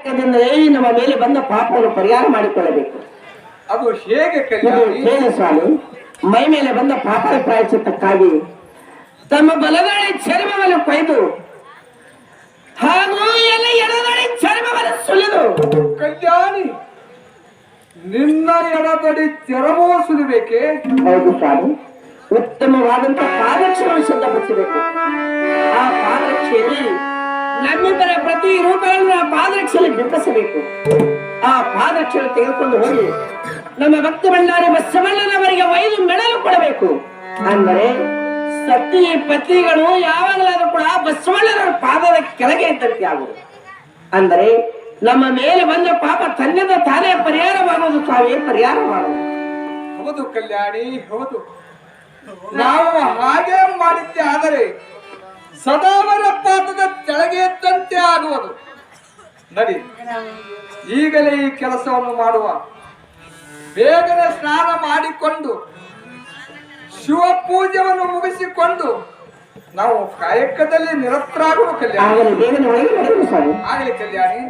ಅದರಿಂದಲೇ ನಮ್ಮ ಮೇಲೆ ಬಂದ ಪಾಪವನ್ನು ಪರಿಹಾರ ಮಾಡಿಕೊಳ್ಳಬೇಕು. ಅದು ಹೇಗೆ ಕಲ್ಯಾಣಿ? ಹೇಗೆ ಸ್ವಾಮಿ? ಮೈ ಮೇಲೆ ಬಂದ ಪಾಪ ಪ್ರಾಯಶ್ಚಿತ್ತಕ್ಕಾಗಿ ತಮ್ಮ ಬಲಗಡೆ ಚರ್ಮವನ್ನು ಕೊಯ್ದು ಹಾಗೂ ಎಲ್ಲ ಎಡಗಡೆ ಚರ್ಮವನ್ನು ಸುಲಿದು. ಕಲ್ಯಾಣಿ, ನಿನ್ನ ಎಡಗಡೆ ಚರ್ಮವ ಸುಲಿಬೇಕೆ? ಹೌದು ಸ್ವಾಮಿ. ಉತ್ತಮವಾದಂತಹ ಪಾದರಕ್ಷೆಯನ್ನು ಸಿದ್ಧಪಡಿಸಬೇಕು. ಆ ಪಾದರಕ್ಷೆಯಲ್ಲಿ ನಮ್ಮಿಬ್ಬರ ಪ್ರತಿ ರೂಪಗಳನ್ನು ಆ ಪಾದರಕ್ಷೆಯಲ್ಲಿ ಬಿಂಬಿಸಬೇಕು. ಆ ಪಾದರಕ್ಷೆಯನ್ನು ತೆಗೆದುಕೊಂಡು ಹೋಗಿ ನಮ್ಮ ಭಕ್ತ ಭಂಡಾರಿ ಬಸವಣ್ಣನವರಿಗೆ ಒಯ್ದು ಮೆಡಲು ಕೊಡಬೇಕು. ಅಂದರೆ ಸತಿ ಪತಿಗಳು ಯಾವಾಗಲಾದ್ರೂ ಕೂಡ ಬಸವಣ್ಣನವರ ಪಾದದ ಕೆಳಗೆ ಇದ್ದಂತೆ ಆಗುವುದು. ಅಂದರೆ ನಮ್ಮ ಮೇಲೆ ಬಂದ ಪಾಪ ತನ್ನಿಂದ ತಾನೇ ಪರಿಹಾರವಾಗುವುದು ಸ್ವಾಮಿ, ಪರಿಹಾರವಾಗುವುದು. ಹೌದು ಕಲ್ಯಾಣಿ, ಹೌದು. ನಾವು ಹಾಗೆ ಮಾಡಿದ್ದೆ ಆದರೆ ಸದಾವರ ಪಾದದ ಕೆಳಗೆ ಎದ್ದಂತೆ ಆಗುವುದು. ನಡಿ, ಈಗಲೇ ಈ ಕೆಲಸವನ್ನು ಮಾಡುವ. ಬೇಗನೆ ಸ್ನಾನ ಮಾಡಿಕೊಂಡು ಶಿವ ಪೂಜೆಯನ್ನು ಮುಗಿಸಿಕೊಂಡು ನಾವು ಕಾಯಕದಲ್ಲಿ ನಿರತರಾಗುವ ಕಲ್ಯಾಣಿ. ಬೇಗನೆ ಒಳಗೆ ಆಗಲಿ ಕಲ್ಯಾಣಿ.